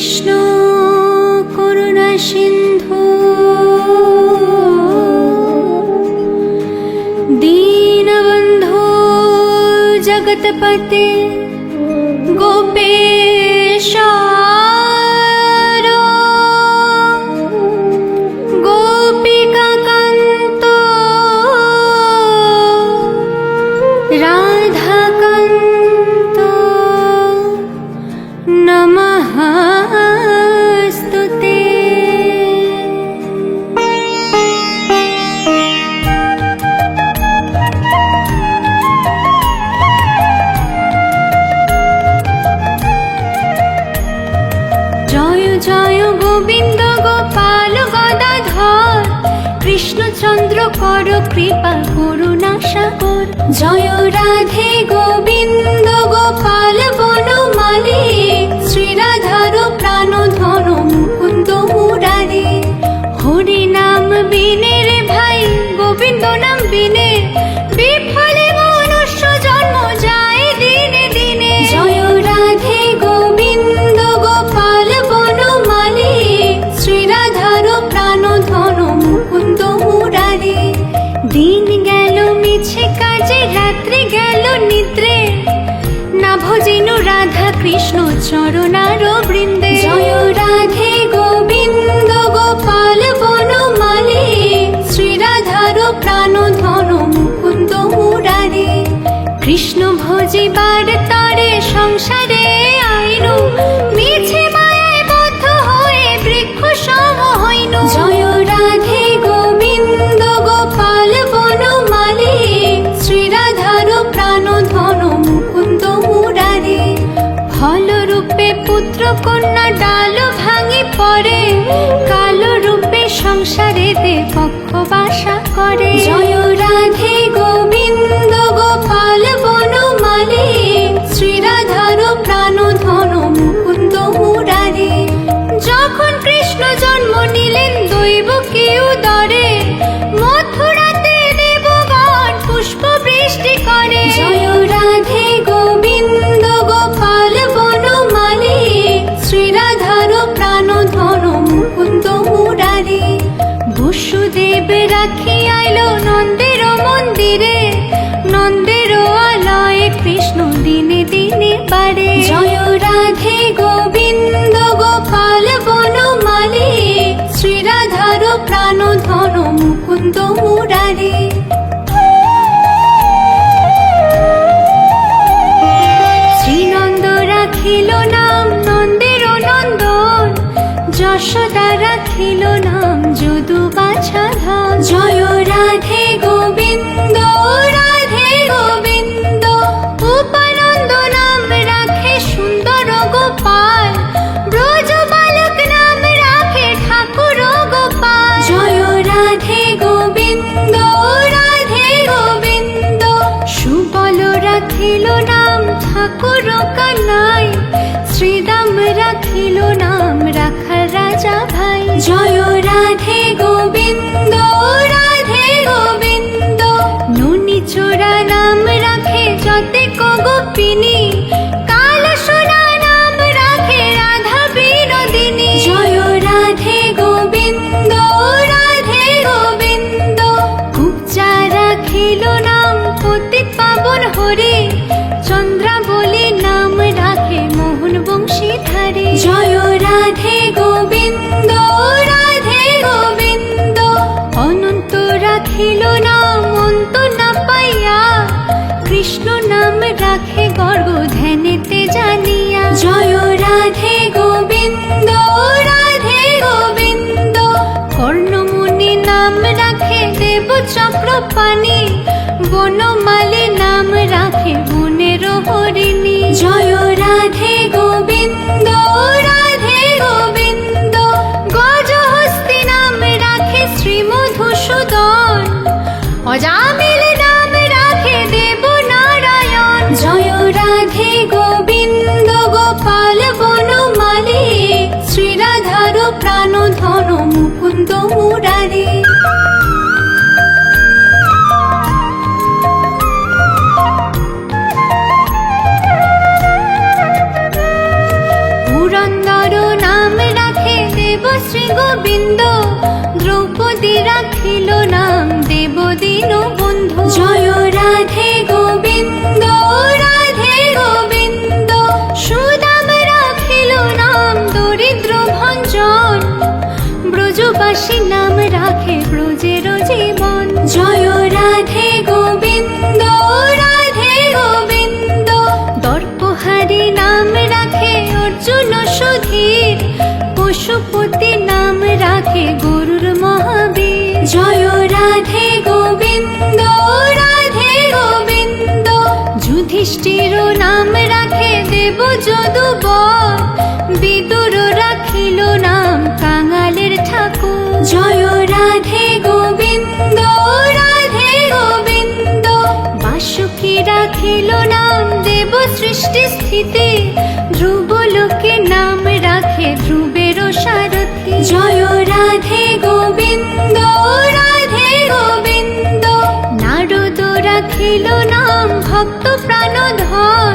কৃষ্ণ করুণা সিন্ধু দীনবন্ধু জগৎপতে গোপেশ গোপিকা কান্ত রাধাকান্ত নমস্তুতে। জয় জয় গোবিন্দ গোপাল গদাধর কৃষ্ণচন্দ্র কর কৃপা করুণা সাগর। জয় রাধে গোবিন্দ গোপাল বনমালী শ্রীরাধার প্রাণ ধন মুকুন্দ মুরারি। হরি নাম বিনে রে ভাই গোবিন্দ নাম বিনে বিফলে মনুষ্য জন্ম যায় দিনে দিনে। জয় রাধে গোবিন্দ গোপাল বনমালী শ্রীরাধার প্রাণ ধন মুকুন্দ মুরারি। দিন গেল মিছে কাজে রাত্রি গেল নিদ্রে না ভজিনু রাধা কৃষ্ণ চরণার বৃন্দে। জয় রাধে গোবিন্দ গোপাল বনমালী শ্রীরাধার প্রাণ ধন মুকুন্দ মুরারি। কৃষ্ণ ভজিবার তরে সংসারে আইনু মিছে মায়ায় বদ্ধ হয়ে বৃক্ষ সম হইনু। জয় রাধে গোবিন্দ গোপাল বনমালী শ্রীরাধার প্রাণ ধন মুকুন্দ মুরারি। ফলরূপে পুত্র কন্যা ডাল ভাঙি পড়ে কালো রূপে সংসারে দে পক্ষ বাসা করে। জয় রাধে গোবিন্দ গোপাল বনমালী শ্রীরাধার প্রাণ ধন মুকুন্দ মুরারি। যখন কৃষ্ণ জন্ম নিলেন দৈব কেউ দরে মথুরাতে দেবগণ পুষ্প বৃষ্টি করে। জয় রাধে গোবিন্দ গোপাল বনমালী শ্রীরাধার প্রাণ ধন মুকুন্দ মুরারি। বসুদেব রাখি আইল নন্দের মন্দিরে নন্দের আলয়ে কৃষ্ণ দিনে দিনে বাড়ে। জয় রাধে গোবিন্দ গোপাল বনমালী শ্রীরাধার প্রাণ ধন মুকুন্দ মুরারি। শ্রীনন্দ রাখিল নাম নন্দের নন্দন যশোদা রাখিল নাম যদু বাছা ধন। জয় রাধে গোবিন্দ রাধে গোবিন্দ উপানন্দ নাম রাখে সুন্দর গোপাল ব্রজ বালক নাম রাখে ঠাকুর গোপাল। জয় রাধে গোবিন্দ রাধে গোবিন্দ সুবল রাখিল নাম ঠাকুর কানাই শ্রীরাম রাখিল নাম রাখার রাজা ভাই। জয় রাধে গোবিন্দ রাধে গোবিন্দ ননি চোরা নাম রাখে যতে গোপিনী কাল সোনা নাম রাখে রাধা বিনোদিনী। জয় রাধে গোবিন্দ রাধে গোবিন্দ কুবজা রাখিল নাম পতিত পাবন হরি চন্দ্রাবলী নাম রাখে মোহন বংশীধারী। জয় রাধে গোবিন্দ রাধে গোবিন্দ অনন্ত রাখিল নাম অন্ত না পাইয়া কৃষ্ণ নাম রাখে গর্ব ধ্যানেতে জানিয়া। জয় রাধে গোবিন্দ রাধে গোবিন্দ কর্ণমুনি নাম রাখে দেব চক্রপাণি বনমালী নাম রাখে বনের হরিণী। জয় রাধে গোবিন্দ রাধে গোবিন্দ গজহস্তি নাম রাখে শ্রী মধুসূদন অজামিল নাম রাখে দেব নারায়ণ। জয় রাধে গোবিন্দ গোপাল বনমালী শ্রীরাধার প্রাণ ধন মুকুন্দ মুরারি। পুরন্দর দেব শ্রী গোবিন্দ, দ্রৌপদী রাখিল নাম দেব দীন বন্ধু। জয় রাধে গোবিন্দ, রাধে গোবিন্দ, সুদাম রাখিল নাম দরিদ্র ভঞ্জন, ব্রজবাসী নাম রাখে ব্রজের জীবন। জয় রাধে গোবিন্দ, রাধে গোবিন্দ, দর্পহারি নাম রাখে অর্জুন সুধীর, পশুপতি নাম রাখে গরুর মহাবীর। জয় রাধে গোবিন্দ, রাধে গোবিন্দ, যুধিষ্ঠির নাম রাখে দেব যদুবর, বিদুর রাখিল নাম কাঙালের ঠাকুর। জয় রাধে গোবিন্দ, রাধে গোবিন্দ, বাসুকী রাখিল নাম দেব সৃষ্টি স্থিতি, ধ্রুবলোকে নাম রাখে ধ্রুবের সারথি। জয় রাধে গোবিন্দ, রাধে গোবিন্দ, নারদ রাখিল নাম ভক্ত প্রাণধন,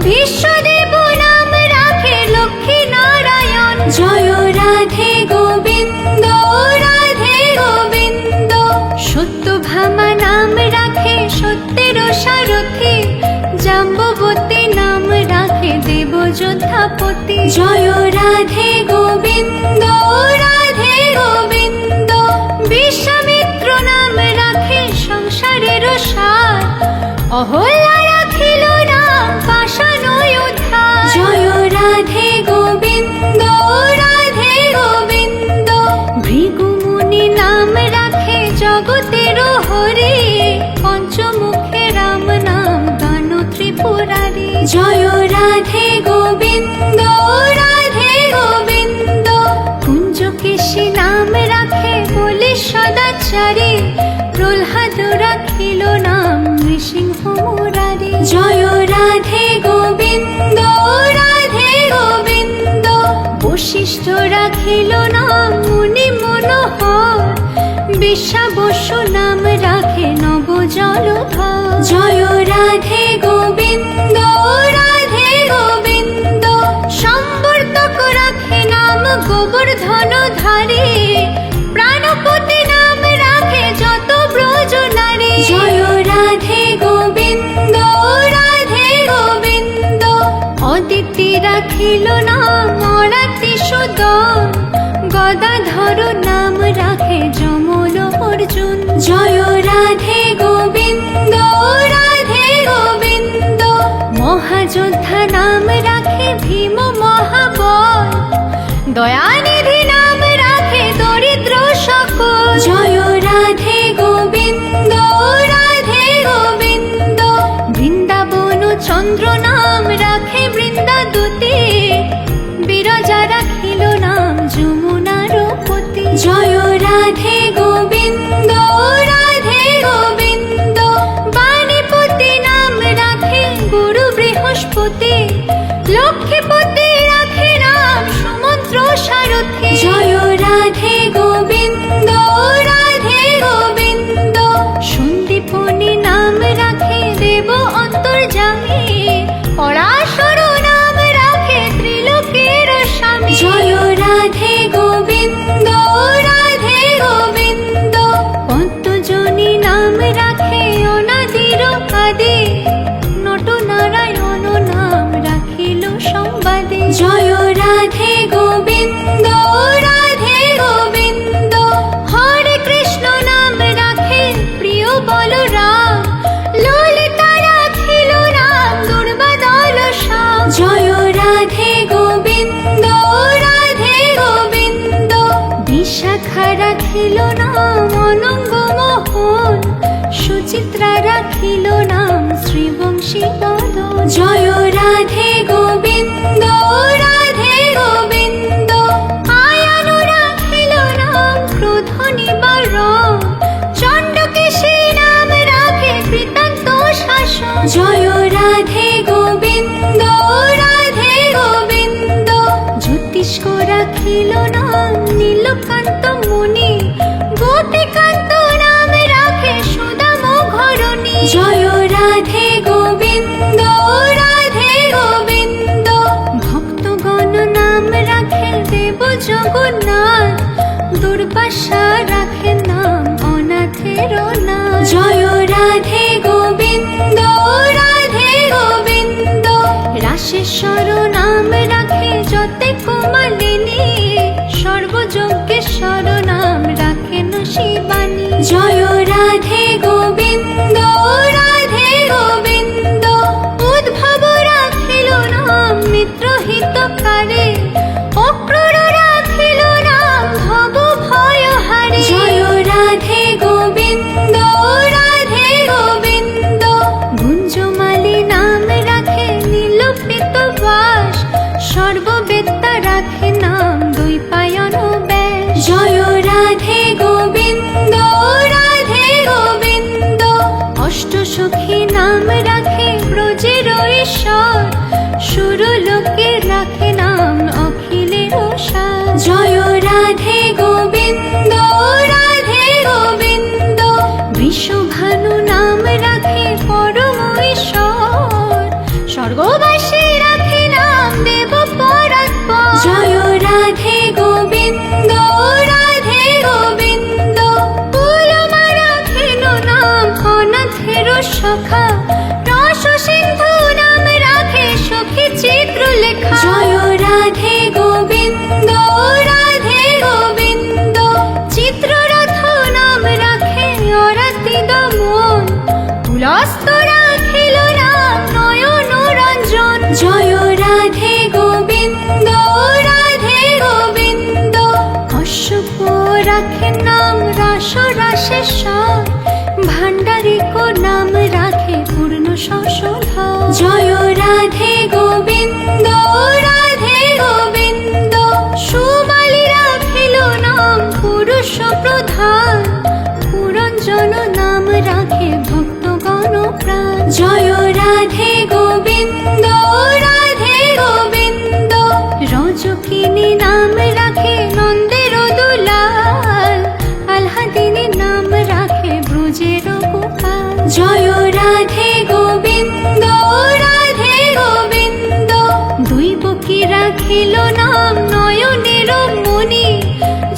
বিশ্বদেব নাম রাখে লক্ষ্মী নারায়ণ। জয় রাধে গোবিন্দ, রাধে গোবিন্দ, সত্যভামা নাম রাখে সত্যের সারথি, জাম্ববতী নাম রাখে দেব যোদ্ধাপতি। জয় রাধে গোবিন্দ, রাধে গোবিন্দ, বিশ্বামিত্র নাম রাখে সংসারের সার, অহল্যা রাখিল নাম পাষাণ উদ্ধার। জয় রাধে গোবিন্দ, রাধে গোবিন্দ, ভৃগুমুনি নাম রাখে জগতের হরি, পঞ্চমুখে রাম নাম গান ত্রিপুরারি। জয় রাধে গোবিন্দ, রাধে গোবিন্দ, কুঞ্জকেশী নাম রাখে বলি সদাচারী, প্রহ্লাদ রাখিল নাম নৃসিংহ মুরারি। জয় রাধে গোবিন্দ, রাধে গোবিন্দ, বশিষ্ঠ রাখিল নাম মুনি মনোহর, বিশ্বাবসু নাম রাখে নব জলধর। জয় রাধে গোবিন্দ, রাধে গোবিন্দ, সম্বর্ধক রাখে নাম গোবর্ধন ধারী, প্রাণপতি নাম রাখে যত ব্রজ নারী। জয় রাধে গোবিন্দ, রাধে গোবিন্দ, অদিতি রাখিল নাম অরাতি সুদন, গদাধর নাম রাখে যমল অর্জুন। জয় রাধে গোবিন্দ, রাধে গোবিন্দ, মহাযোদ্ধা নাম রাখে ভীম মহাবল, দয়ানিধি নাম রাখে দরিদ্র সকল। জয় রাধে গোবিন্দ, রাধে গোবিন্দ, বৃন্দাবন চন্দ্র নাম রাখে বৃন্দাদূতি, বিরজা রাখিল নাম যমুনার পতি। জয় রাধে গোবিন্দ, রাধে গোবিন্দ, বাণীপতি নাম রাখে গুরু বৃহস্পতি, লক্ষ্মীপতি রাখে নাম সুমন্ত্র সারথি। জয় রাধে গোবিন্দ, রাধে গোবিন্দ, সন্দীপনী নাম রাখে দেব অন্তর্যামী, পরাশর নাম রাখে ত্রিলোকের স্বামী। জয় রাধে গোবিন্দ, রাধে গোবিন্দ, পদ্মজনী নাম রাখে অনাদির আদি, নটনারায়ণ নাম রাখিল সংবাদে। জয় রাধে গোবিন্দ, রাধে গোবিন্দ, হরে কৃষ্ণ নাম রাখে প্রিয় বলরাম, ললিতা রাখিল নাম দুর্বাদল শ্যাম। জয় রাধে গোবিন্দ, রাধে গোবিন্দ, বিশাখা রাখিল নাম অনঙ্গ মোহন, সুচিত্রা রাখিল নাম শ্রীবংশী বদন। জয় রাধে গোবিন্দ, রাধে গোবিন্দ, আয়ান রাখিল নাম ক্রোধ নিবারণ, চণ্ডকেশী নাম রাখে কৃতান্ত শাসন। জয় রাধে গোবিন্দ, রাধে গোবিন্দ, জ্যোতিষ্ক রাখিল নাম নীলকান্ত মুনি, গোপীকান্ত নাম রাখে সুদাম ঘরণী। জয় রাধে গোবিন্দ, রাধে গোবিন্দ, রাশেশ্বর নাম রাখে যতে কুমালিনী, সর্বযজ্ঞেশ্বর নাম রাখেন শিবানী। জয় রাধে গোবিন্দ রাধে গোবিন্দ, উদ্ভব রাখিল নাম মিত্রহিতকারে, অক্রূর রাখিল নাম ভব ভয়হারে। জয় রাধে গোবিন্দ রাধে গোবিন্দ, গুঞ্জমালি নাম রাখে নীলপৃত বাস, সর্ববেত্তা রাখে নাম দ্বৈপায়ন ব্যাস। জয় রাধে গোবিন্দ রাধে গোবিন্দ, অষ্টসখী নাম রাখে ব্রজের ঈশ্বর, সুরলোকে রাখে নাম অখিলের সার। জয় রাধে গোবিন্দ রাধে গোবিন্দ, বৃষভানু নাম রাখে পরম ঈশ্বর, স্বর্গবাসী রাখে নাম দেব পরাৎপর। জয় রাধে গোবিন্দ রাধে গোবিন্দ, কুলমা রাখেন নাম অনাথের সখা, রস সিন্ধু নাম রাখে সখী চিত্রলেখা। জয় রাধে গোবিন্দ রাধে গোবিন্দ, চিত্ররথ নাম রাখে অরাতি দমন, কুলস্থ রাখিল নাম নয়ন রঞ্জন। জয় রাধে গোবিন্দ রাধে গোবিন্দ, কশ্যপ রাখে নাম রাস রাশেশ্বর, ভাণ্ডারিক নাম রাখে পূর্ণ শশধর। জয় রাধে গোবিন্দ রাধে গোবিন্দ, সুমালি রাখিল নাম পুরুষ প্রধান, পুরঞ্জন নাম রাখে ভক্তগণ প্রাণ। জয় রাধে গোবিন্দ রাধে গোবিন্দ, রজকিনী নাম রাখে নন্দের দুলাল, আহ্লাদিনী নাম রাখে ব্রজের গোপাল। জয় রাধে গোবিন্দ রাধে গোবিন্দ, দৈবকী রাখিল নাম নয়নের মণি,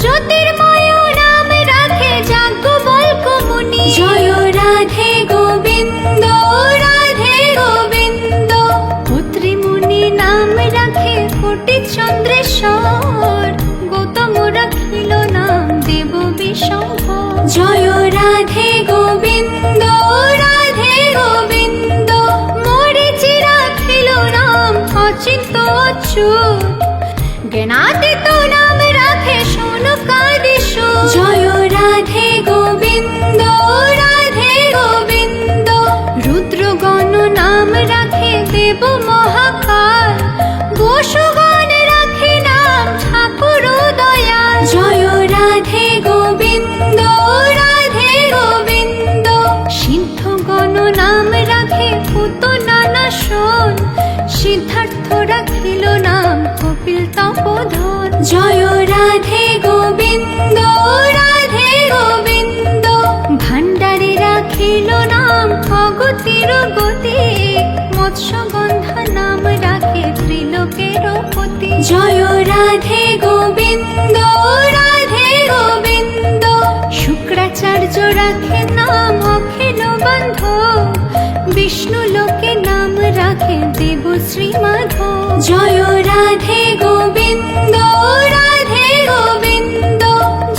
জ্যোতির্ময় নাম রাখে যাজ্ঞবল্ক্য মুনি। জয় রাধে গোবিন্দ রাধে গোবিন্দ, পুত্রীমুনি নাম রাখে কোটি চন্দ্রেশ্বর, গৌতম রাখিল নাম দেব বিশম্ভর। জয় রাধে গোবিন্দ রাধে গোবিন্দ, মরীচি রাখিল নাম অচিন্ত অচ্যুত, জ্ঞানাতীত নাম রাখে শৌনকাদিসূত। জয় রাধে গোবিন্দ রাধে গোবিন্দ, রুদ্রগণ নাম রাখে দেব মহাকাল, বসুগণ রাখে নাম ঠাকুর দয়াল। জয় রাধে গোবিন্দ রাধে গোবিন্দ, সিদ্ধগণ নাম রাখে পুতনা নাশন, সিদ্ধার্থ রাখিল নাম কপিল তপোধন। জয় রাধে গোবিন্দ রাধে গোবিন্দ, ভাণ্ডারে রাখিল নাম অগতির গতি, মৎস্যগন্ধা নাম রাখে ত্রিলোকের পতি। জয় রাধে গোবিন্দ রাধে গোবিন্দ, শুক্রাচার্য রাখে নাম অখিল বান্ধব, বিষ্ণু লোকে নাম রাখে দেব শ্রীমাধব। জয় রাধে গোবিন্দ রাধে গোবিন্দ,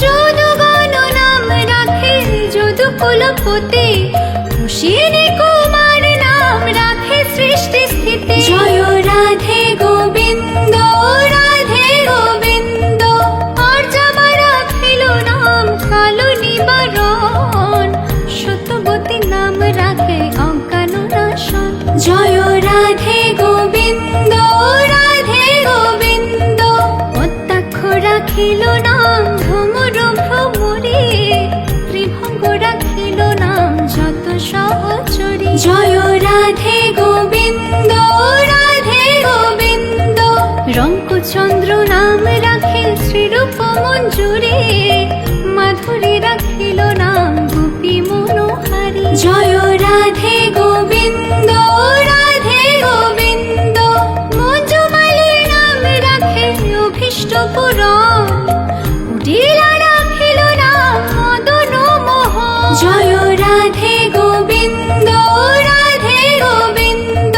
যদুগণ নাম রাখে যদুকুলপতি, অশ্বিনী কুমার নাম রাখে সৃষ্টি স্থিতি। জয় রাধে গোবিন্দ রাধে গোবিন্দ, অর্যামা রাখিল নাম কালো নিবারণ, সত্যবতী নাম রাখে অজ্ঞান নাশন। জয় রাধে গোবিন্দ রাধে গোবিন্দ, পদ্মাক্ষ রাখিল নাম ভ্রমর ভ্রমরে, ত্রিভঙ্গ রাখিল নাম যত সহচরী। জয় রাধে গোবিন্দ রাধে গোবিন্দ, রঙ্কচন্দ্র নাম রাখে শ্রীরূপ মঞ্জুরে, মাধুরী রাখিল নাম গোপী মনোহারী। জয় রাধে গোবিন্দ রাধে গোবিন্দ, মঞ্জুমালী নাম রাখে অভীষ্ট পুরন, কুটিলা রাখিল নাম মদন মোহন। জয় রাধে গোবিন্দ রাধে গোবিন্দ,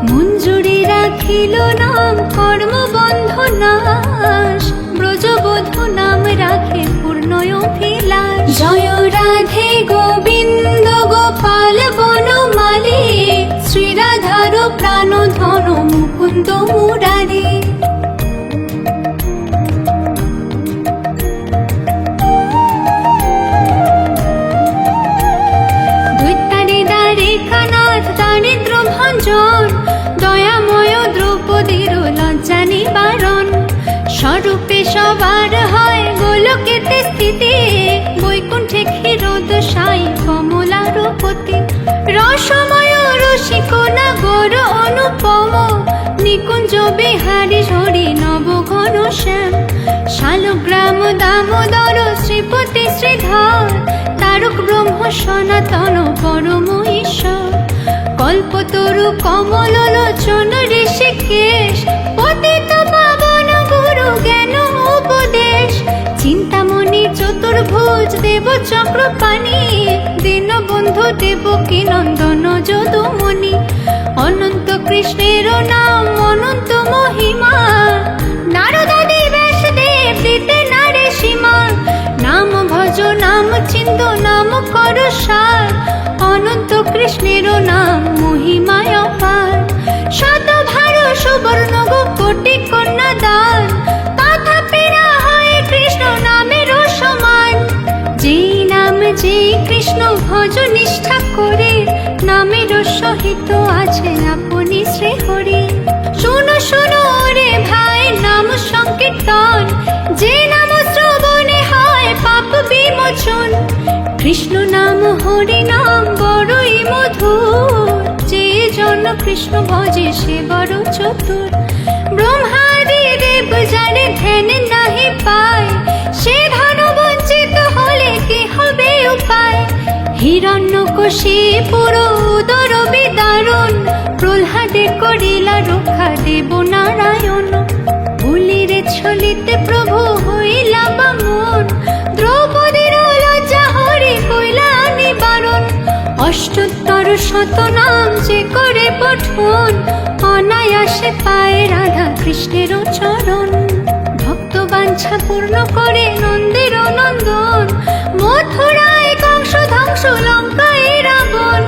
মঞ্জুরি রাখি দিল নাম কর্মবন্ধ নাশ, ব্রজবধূ নাম রাখে পূর্ণ অভিলাষ। জয় রাধে গোবিন্দ গোপাল বনমালী, শ্রীরাধার প্রাণ ধন মুকুন্দ মুরারি। দারিদ্র ভঞ্জন, দয়াময় দ্রৌপদীর লজ্জা নিবারণ, স্বরূপে সবার হয় গোলকেতে স্থিতি, বৈকুণ্ঠে ক্ষীরোদশায়ী কমলারূপতি। রসময় রসিক নাগর অনুপম, নিকুঞ্জ বিহারী ঝরি নবঘন শ্যাম, শালগ্রাম দামোদর শ্রীপতি শ্রীধর, তারক ব্রহ্ম সনাতন পরম ঈশ্বর। কল্পতরু কমল লোচন ঋষিকেশ, পতিত পাবন গুরু জ্ঞান উপদেশ। চিন্তামণি চতুর্ভুজ দেব চক্রপাণি, দীনবন্ধু দেবকী নন্দন যদুমণি। অনন্ত কৃষ্ণের নাম অনন্ত মহিমা, নারদাদি ব্যাসদেব দিতে নারে সীমা। নাম ভজ নাম চিন্ত নাম কর সার, অনন্ত কৃষ্ণের নাম মহিমায় অপার। শতভার সুবর্ণ কোটি কন্যা দান, তথাপি না হয় কৃষ্ণ নামের সমান। যেই নাম যেই কৃষ্ণ ভজ নিষ্ঠা করে, নামের সহিত আছে আপনি শ্রী হরি। শুনো শুনো রে ভাই নাম সংকীর্তন, যে নাম শ্রবণে হয় পাপ বিমোচন। কৃষ্ণ নাম হরি নাম বড়ই মধুর, যে জন কৃষ্ণ ভজে সে বড় চতুর। ব্রহ্মাদি দেব জানে ধ্যান নাহি পায়, সে ধন বঞ্চিত হলে কি হবে উপায়। হিরণ্যকশিপুর উদর বিদারণ, প্রহ্লাদে করিলা রক্ষা দেব নারায়ণ। ভুলিরে ছলিতে প্রভু হইলা বামন, দ্রৌপদীর লজ্জা হরি কইলা নিবারণ। অষ্টোত্তর শত নাম যে করে পঠন, অনায়াসে পায় রাধা কৃষ্ণের চরণ। ভক্ত বাঞ্ছা পূর্ণ করে নন্দের নন্দন, মথুরায় কংস ধ্বংস লঙ্কায় রাবণ।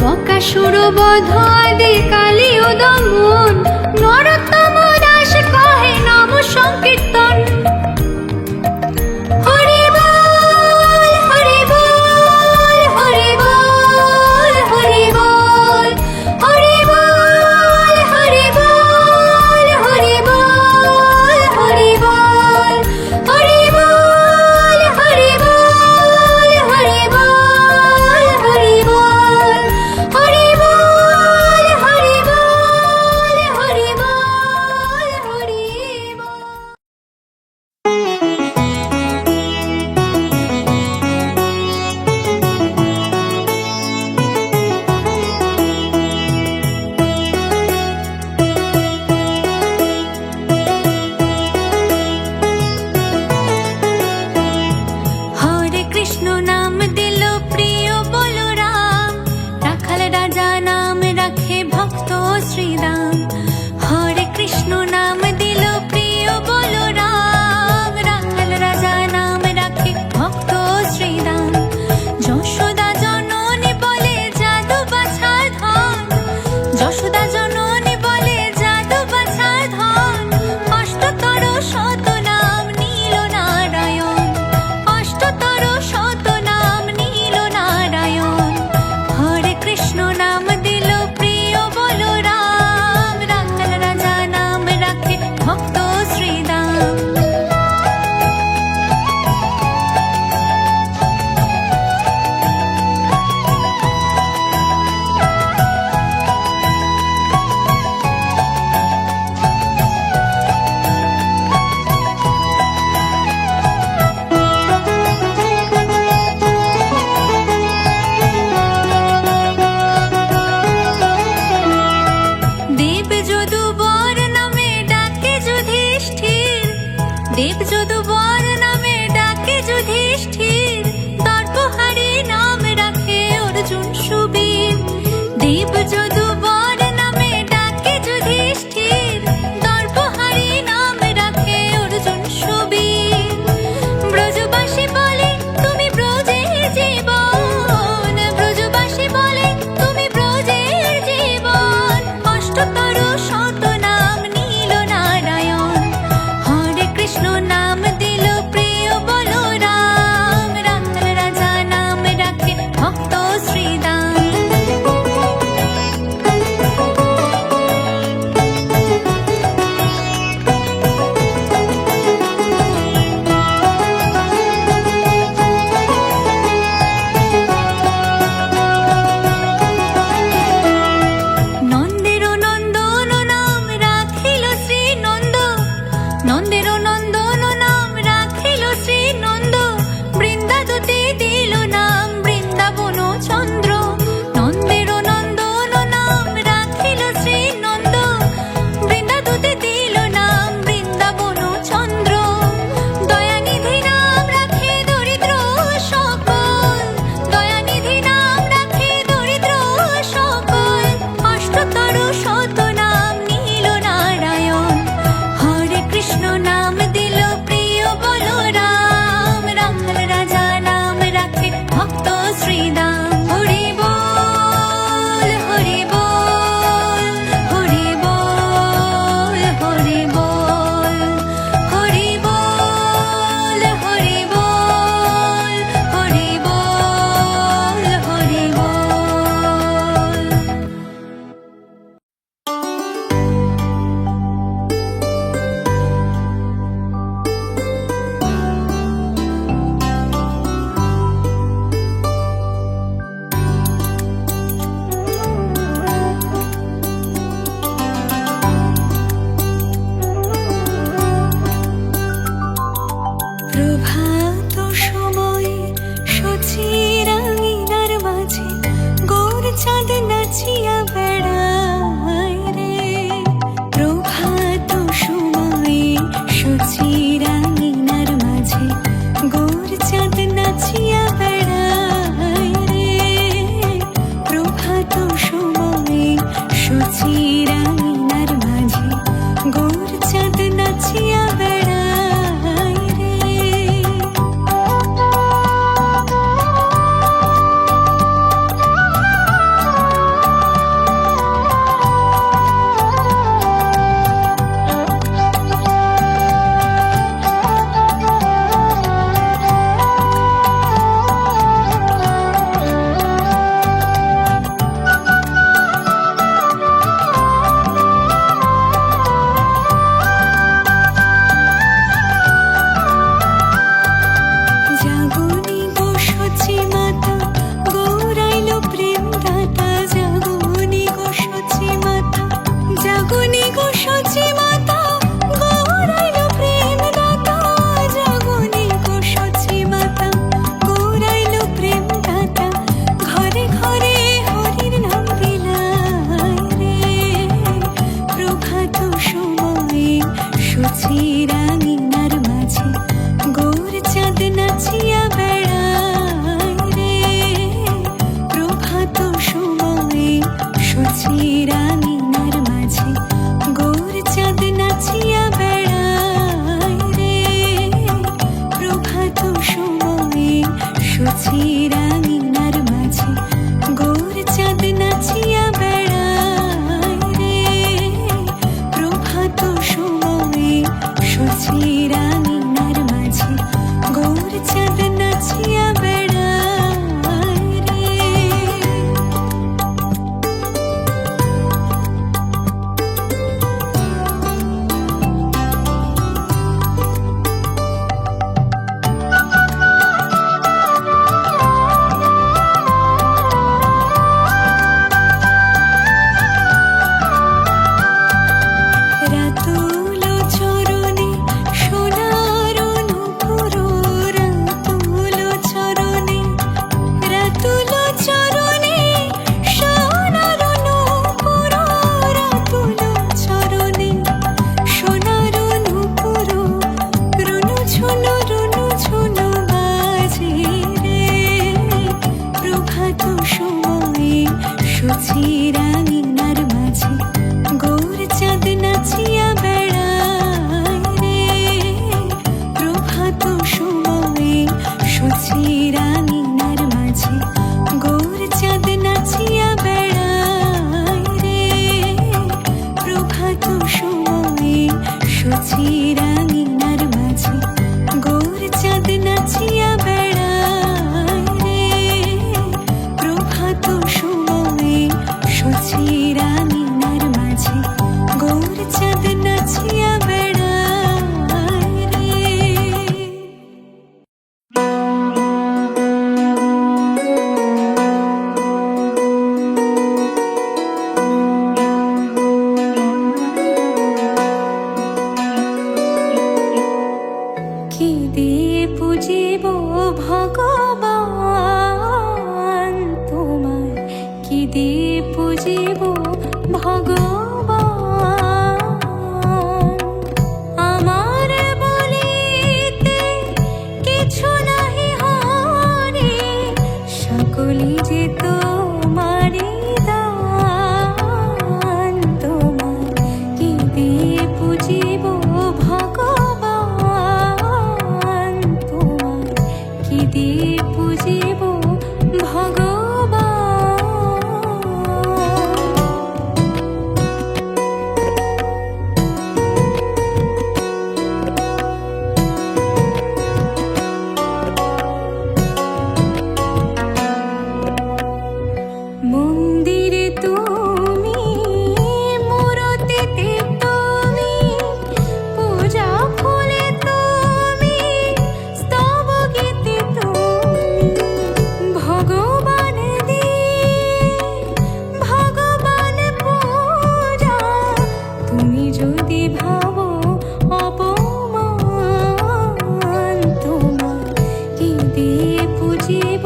বকাসুর বধ আদি কালী ও দমন, নরোত্তম দাস কহে নাম সংকীর্তন। হরি বল হরি বল হরি বল হরি বল, হরি বল হরি বল হরি বল হরি বল, হরি বল হরি বল হরি বল হরি বল, হরি বল হরি বল হরি বল। ভাবো অপমান তোমার কি দিয়ে পুজিব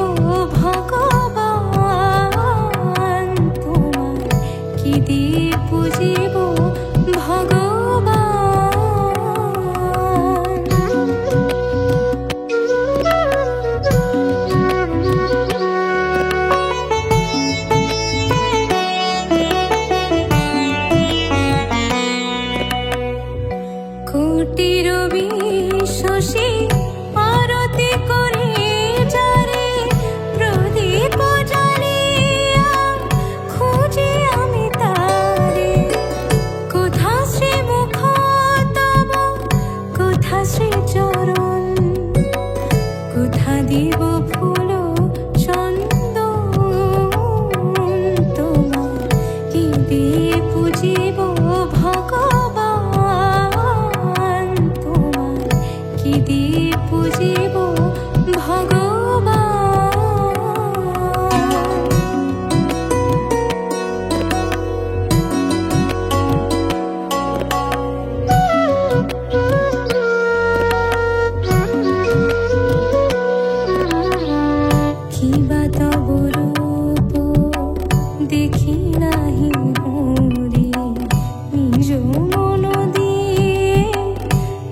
ভগবান তোমার কি দিয়ে পুজিব ভগবান কোটির বিশ্বসী আরতি করে যারে প্রদীপ জ্বালিয়া খুঁজি আমি তারে কোথা শ্রী মুখ তব কোথা শ্রী চরণ কোথা দিব ফুল চন্দন তোমার কি দিয়ে পুজিব ভগবান তোমার কি দিয়ে পুজিব ভগবান কিবা তব রূপ দেখি নাহি হরি নিজ মন দিয়ে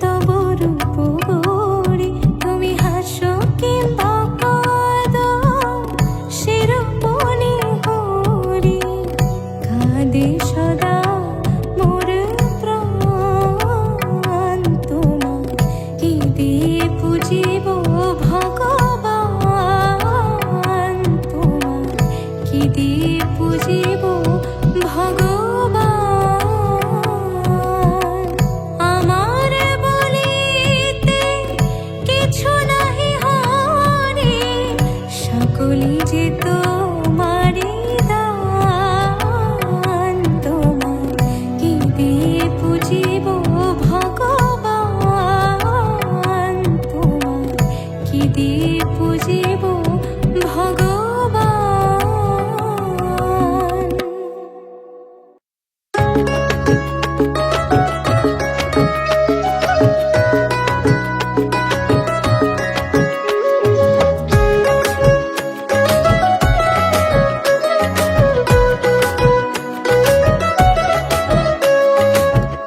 তব রূপ গৌরী তুমি হাসো কিংবা কাঁদো শিরোপনি হরি কাঁদে সদা মোর প্রাণ তোমার কি দিয়ে পুজিব ভগবান তোমার কি দিয়ে পুজিব ভগবান আমার বলিতে কিছু নাহি হরি সকলি যে তোমারি দান তোমার কি দিয়ে পুজিব ভগবান তোমার কি দিয়ে পুজিব ভগবান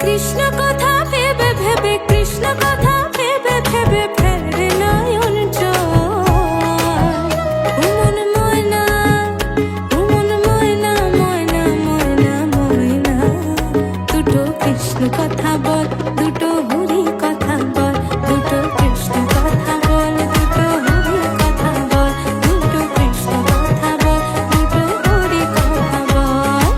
কৃষ্ণ কথা ভেবে ভেবে কৃষ্ণ কথা ভেবে ভেবে ফেরে নয়ন জল উমন ময়না ময়না ময়না ময়না দুটো কৃষ্ণ কথা বল দুটো হরি কথা বল দুটো কৃষ্ণ কথা বল দুটো হরি কথা বল দুটো কৃষ্ণ কথা বল দুটো হরি কথা বল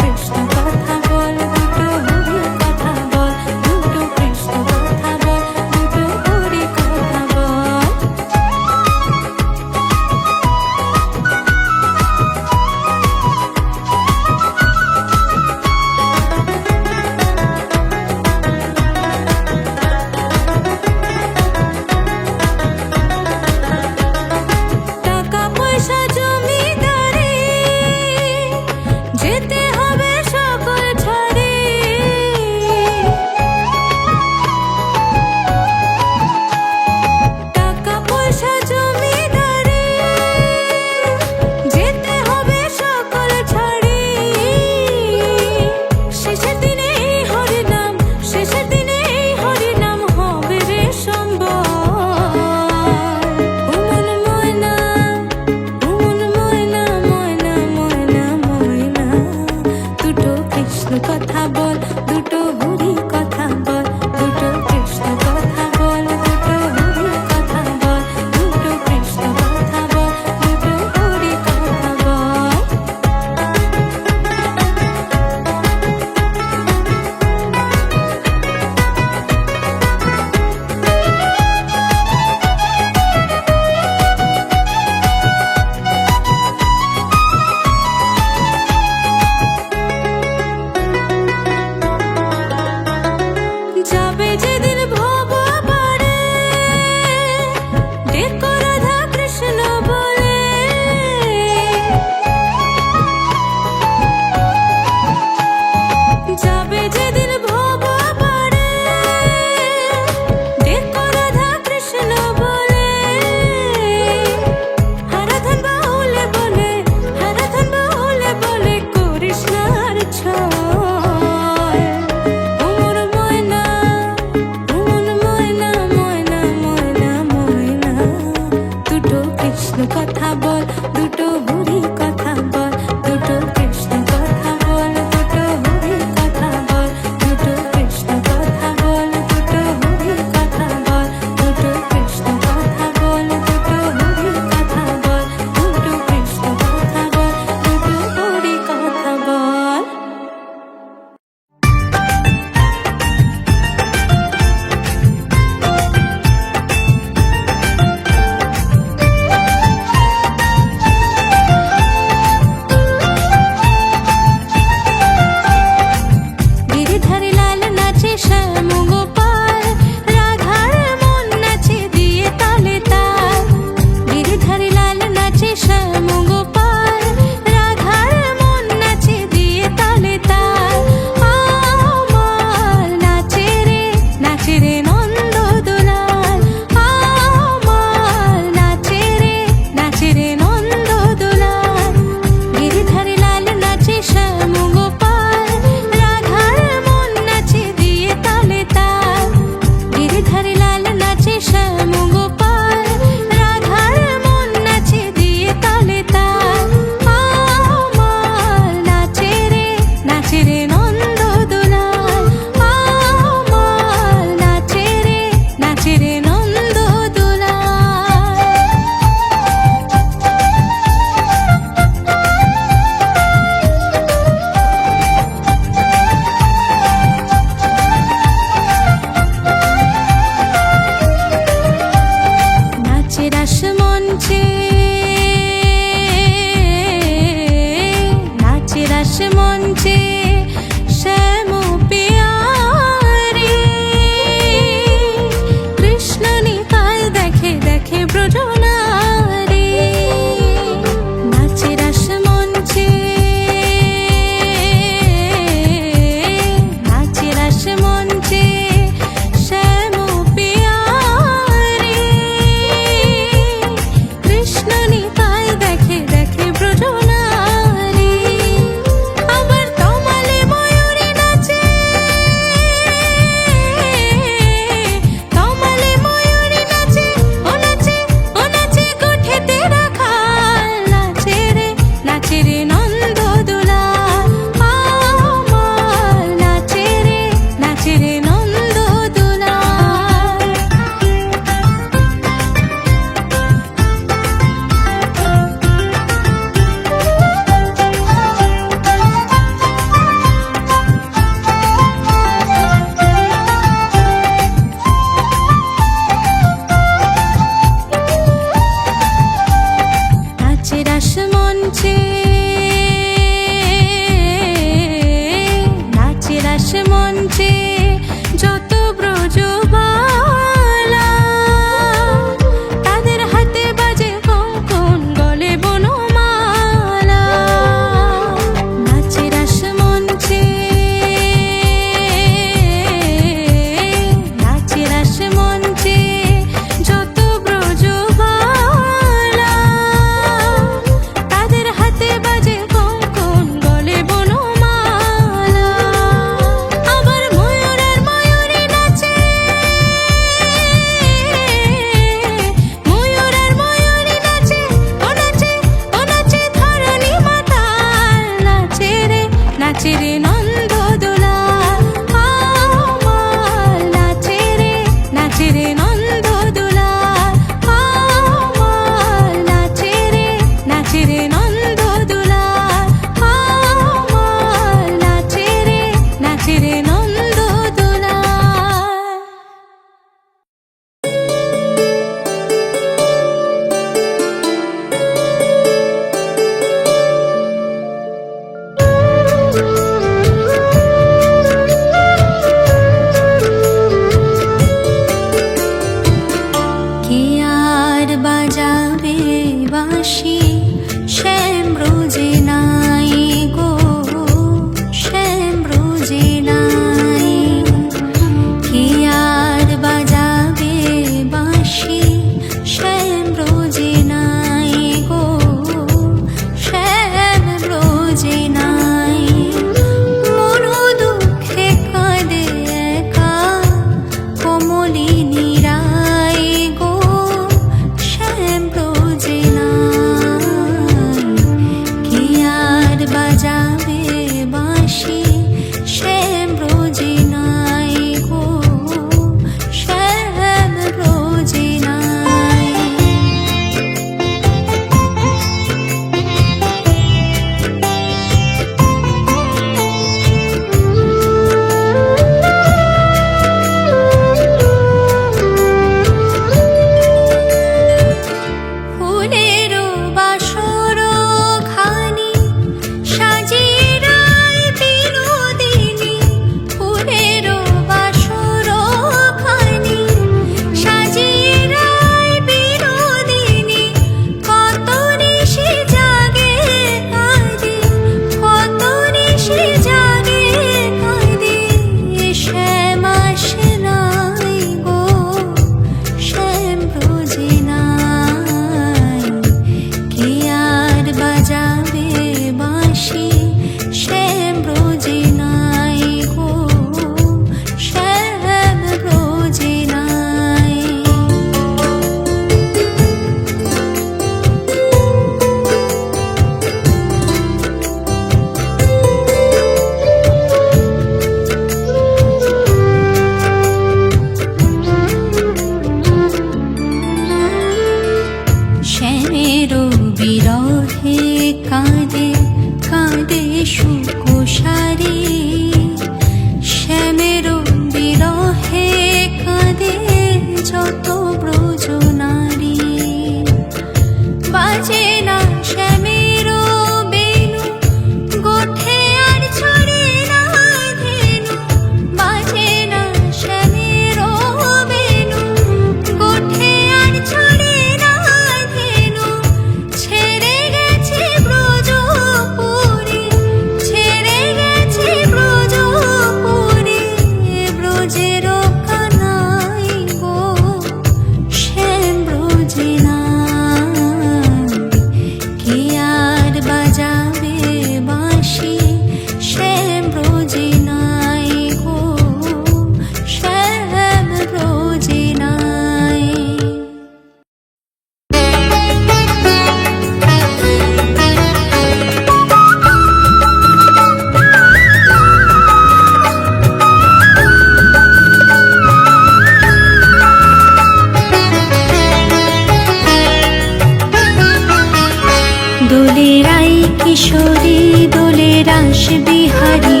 কিশোরী দোলে রাস বিহারী,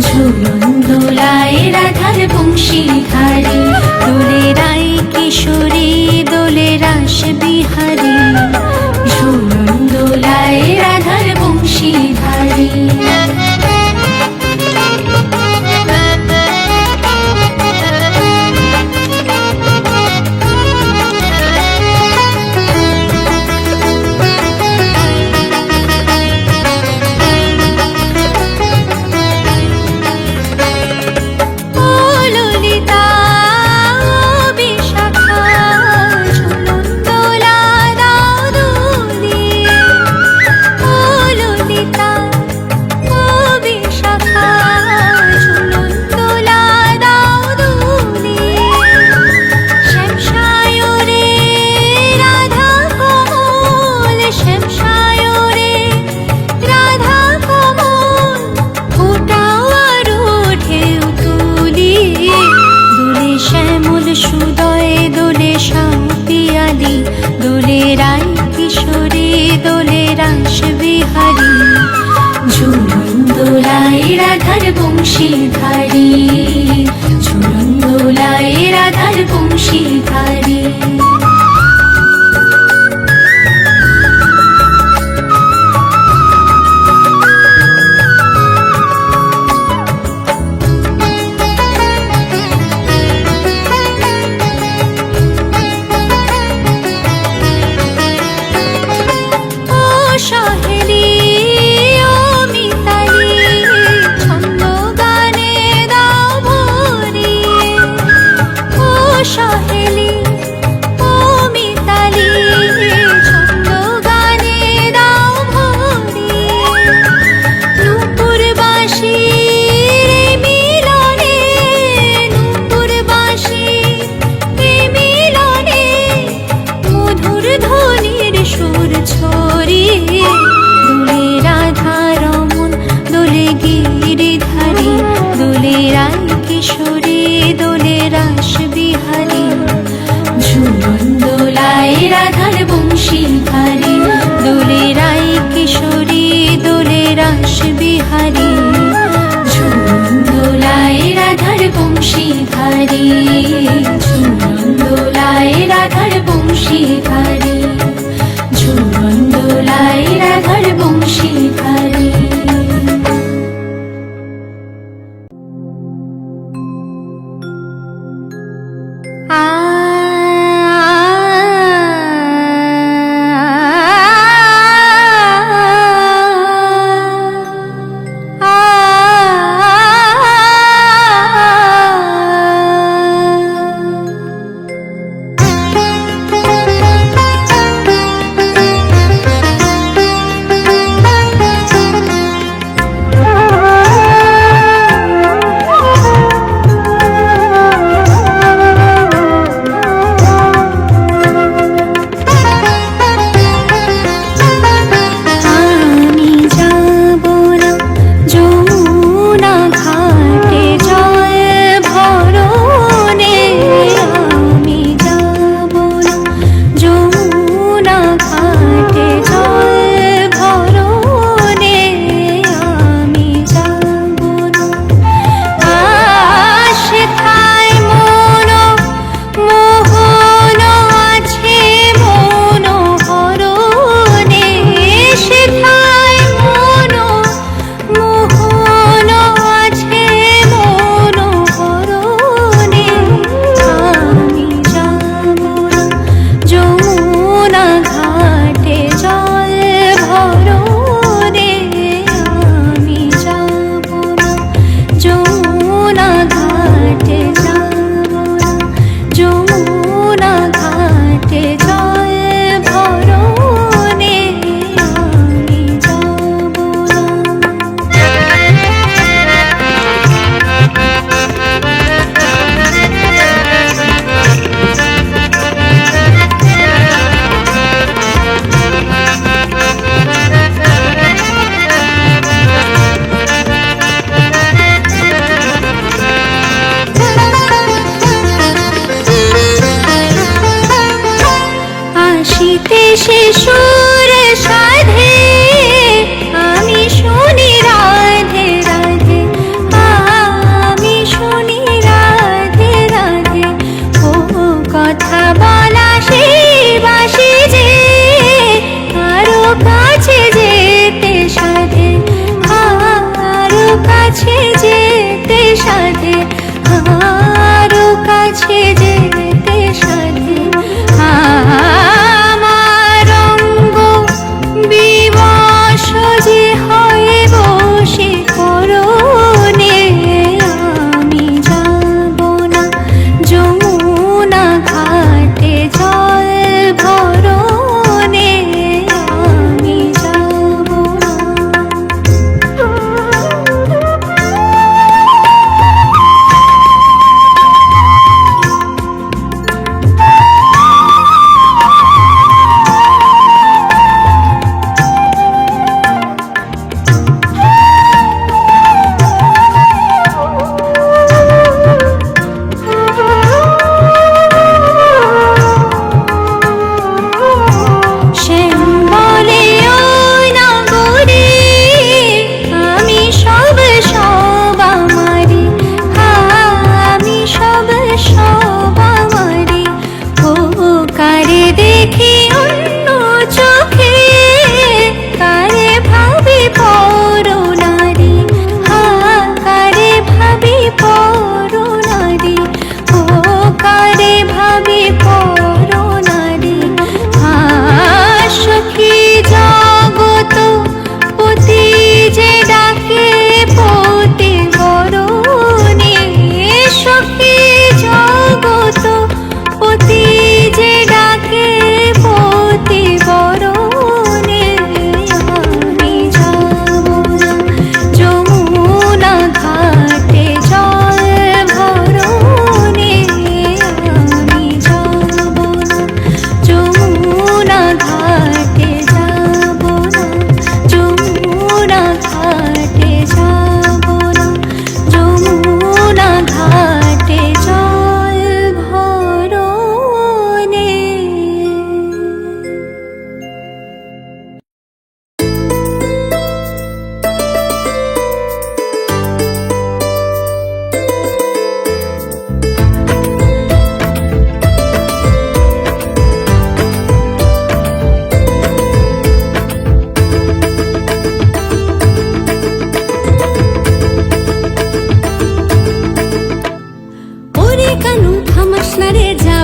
ঝুলন দোলায় রাধার বংশীধারী। দোলে রাই কিশোরী দোলে রাস বিহারী, ঝুলন দোলায় রাধার বংশীধারী। দোলে রাই কিশোরী দোলে রাস বিহারী, ঝুলন দোলায় রাধার বংশীধারী। ঝুলন দোলায় রাধার বংশীধারী। কিশোরী দোলে রাস বিহারী, ঝুলন দোলায় রাধার বংশীধারী। দোলে রাই কিশোরী দোলে রাস বিহারী, ঝুলন দোলায় রাধার বংশীধারী। ঝুলন দোলায় রাধার বংশীধারী। ঝুলন দোলায় রাধার বংশীধারী। শীতে শিশুর সাধে কাছে যেতে সাথে আমার অঙ্গ বিবশ যে হয় বসে করনে আমি যাব না যমুনা ঘাটে জল ভরনে আমি যাব না।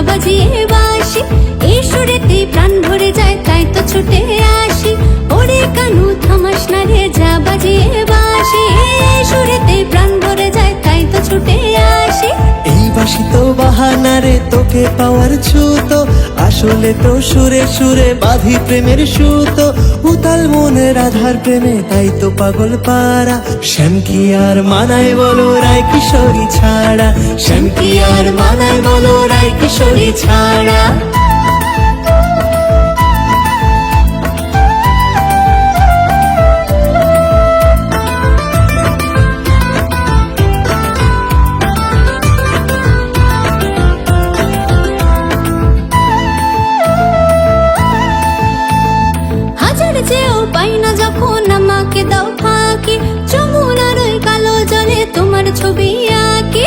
বাজিয়ে বাঁশি এই সুরেতে প্রাণ ভরে যায় তাই তো ছুটে আসি। ওরে কানু থামাস না রে যা বাজিয়ে বাঁশি এই সুরেতে প্রাণ ভরে যায় তাই তো ছুটে আসি। এই বাঁশি তো বাহানা রে তোকে পাওয়ার ছুতো আসলে তো সুরে সুরে বাঁধি প্রেমের সুতো উতাল মনে রাধার প্রেমে তাই তো পাগল পারা। শ্যাম কি আর মানায় বলো রায় কিশোরী ছাড়া, শ্যাম কি আর মানায় বলো রায় কিশোরী ছাড়া। পাই না যখন আমাকে দাও ফাঁকি যমুনার ওই কালো জলে তোমার ছবি আঁকি।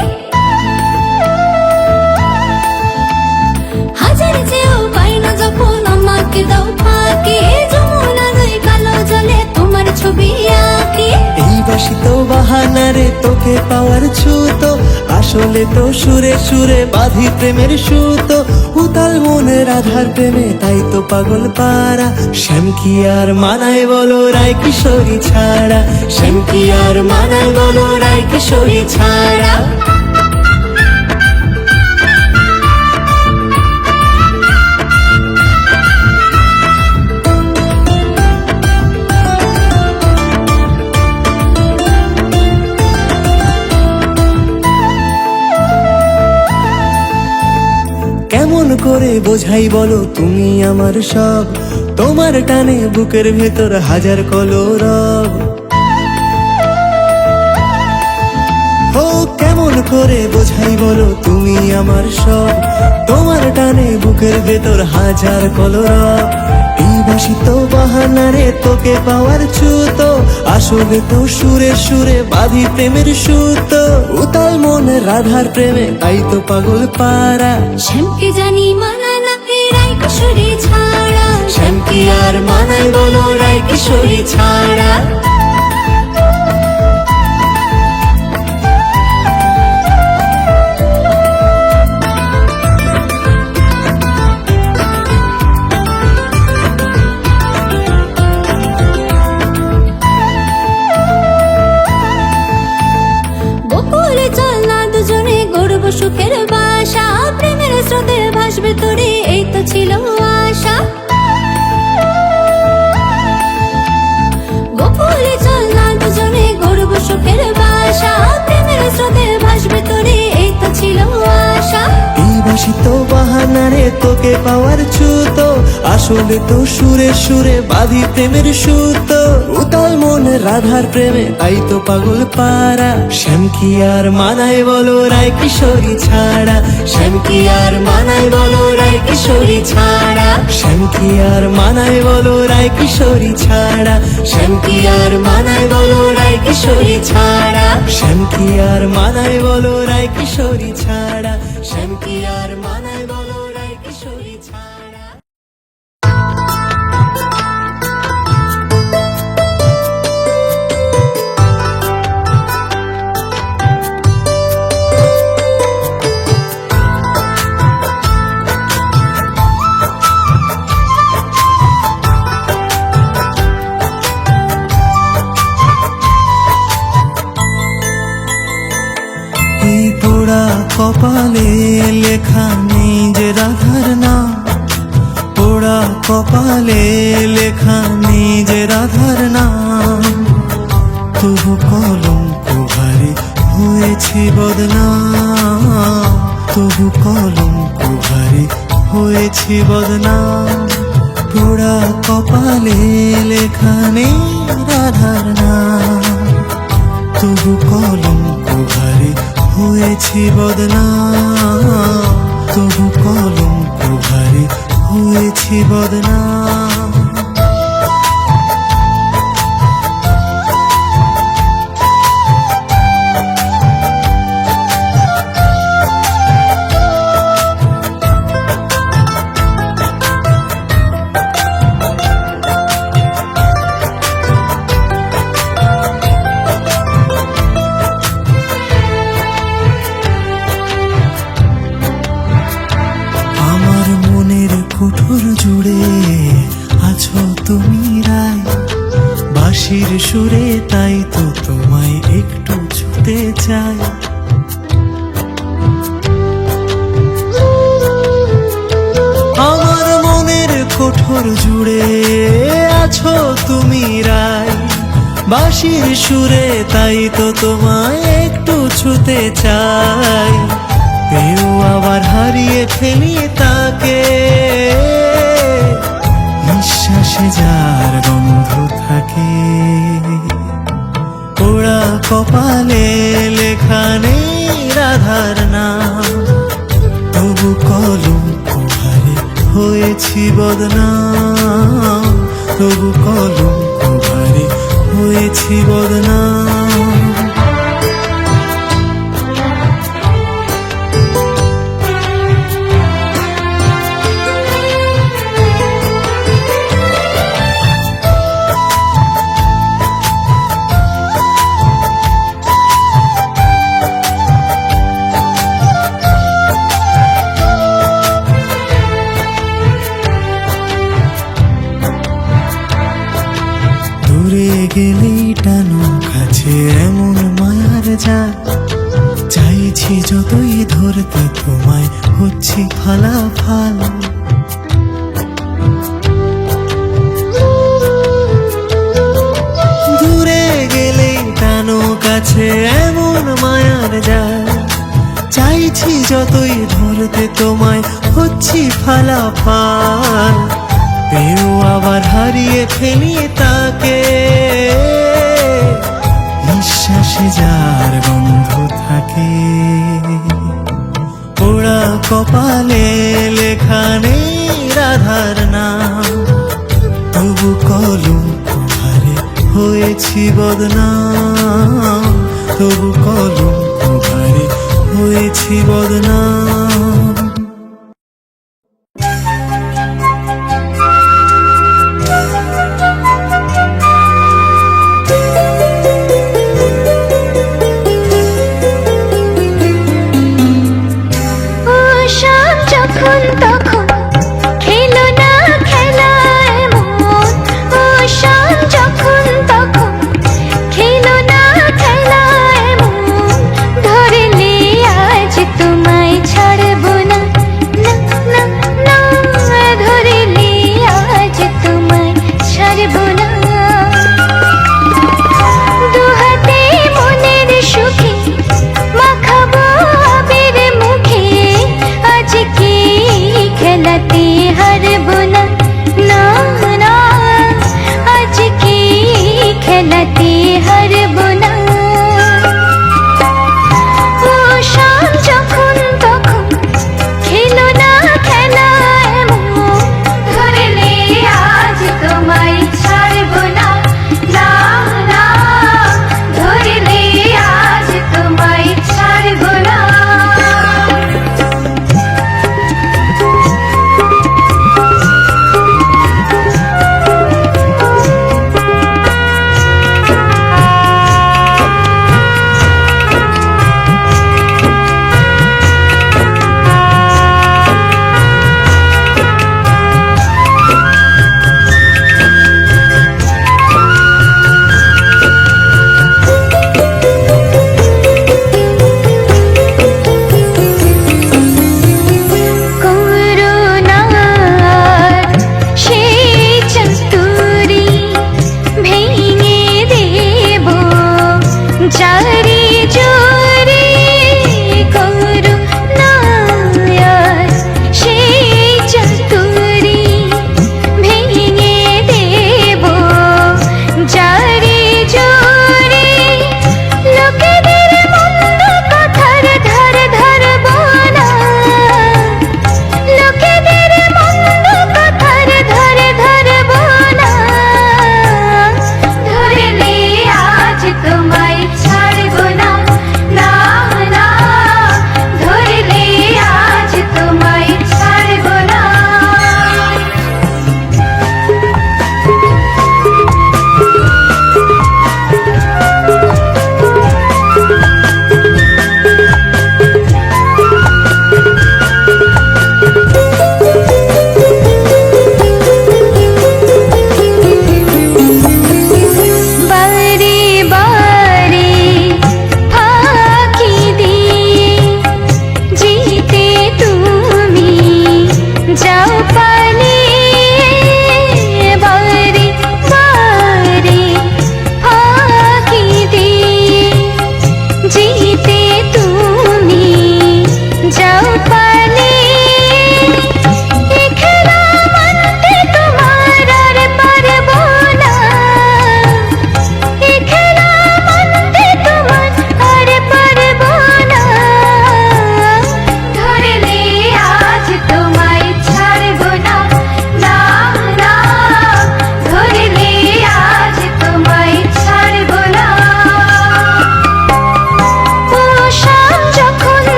হাজার চেয়েও পাই না যখন আমাকে দাও ফাঁকি যমুনার ওই কালো জলে তোমার ছবি আঁকি। এই বাঁশি তো বাহানা রে তোকে পাওয়ার ছুতো আসলে তো সুরে সুরে বাঁধি প্রেমের সুতো উতাল মনে রাধার প্রেমে তাই তো পাগল পারা। শ্যাম কি আর মানায় বলো রায় কিশোরী ছাড়া, শ্যাম কি আর মানায় বলো রায় কিশোরী ছাড়া। কেমন করে বোঝাই বলো তুমি আমার সব, তোমার টানে বুকের ভেতর হাজার কলরব। ও কেমন করে বোঝাই বলো তুমি আমার সব, তোমার টানে বুকের ভেতর হাজার কলরব। এই বাঁশি তো বাহানা রে তোকে পাওয়ার ছুতো আসলে তো সুরে সুরে বাঁধি প্রেমের সুতো উতাল মনে রাধার প্রেমে তাই তো পাগল পারা। শ্যামকে জানি মানায় না রায় কিশোরী ছাড়া, শ্যাম কি আর মানায় বলো রায় কিশোরী ছাড়া। আশা, প্রেমের স্রোতে ভাসবে তোরে এই তো ছিল আশা। গোকুলে চল না দুজনে গর্ব সুখের বাসা, প্রেমের স্রোতে ভাসবে তোরে এই তো ছিল আশা। এই বাসি তো বাহানা রে তোকে পাওয়ার ছুতো, আসলে তো সুরে সুরে বাঁধি প্রেমের সুতো। উতাল মন রাধার প্রেমে তাই তো পাগল পারা, শ্যাম কি আর মানায় বলো রায় কিশোরী ছাড়া, শ্যাম কি আর মানায় বলো রায় কিশোরী ছাড়া, শ্যাম কি আর মানায় বলো রায় কিশোরী ছাড়া, শ্যাম কি আর মানায় বলো রায় কিশোরী ছাড়া, শ্যাম কি আর মানায় বলো রায় কিশোরী ছাড়া, শ্যাম কি আর মানায় বলো রায় কিশোরী ছাড়া। এই পোড়া কপালে লেখা নেই যে রাধার নাম, পোড়া কপালে লেখা নেই যে রাধার নাম, তবু কলঙ্ক ভারী হয়েছে বদনাম, তবু কলঙ্ক ভারী হয়েছে বদনাম। পোড়া কপালে লেখা নেই রাধার নাম, তবু কলঙ্ক ভারী হয়েছি বদনাম, তবু কলঙ্ক ভারী হয়েছি বদনাম। কোঠর জুড়ে আছো তুমি রায়, বাঁশির সুরে তাই তো তোমায় একটু ছুতে চাই। আমার মনের কোঠর জুড়ে আছো তুমি রায়, বাঁশির সুরে তাই তো তোমায় একটু ছুতে চাই। পেও আবার হারিয়ে ফেলি তাকে, নিঃশ্বাসে যার গন্ধ থাকে। পোড়া কপালে লেখা নেই রাধার নাম, তবু কলঙ্ক ভারী হয়েছি বদনাম, তবু কলঙ্ক ভারী হয়েছি বদনাম। গেলেই টানো কাছে এমন মায়ার জাল, চাইছি যতই ধরতে তোমায় হচ্ছি ফালাফাল। দূরে গেলেই টানো কাছে এমন মায়ার জাল, চাইছি যতই ধরতে তোমায় হচ্ছি ফালাফাল। পেও আবার হারিয়ে ফেলি তাকে, নিঃশ্বাসে যার গন্ধ থাকে। পোড়া কপালে লেখা নেই রাধার নাম, তবু কলঙ্ক ভারী হয়েছি বদনাম, তবু কলঙ্ক ভারী হয়েছি বদনাম।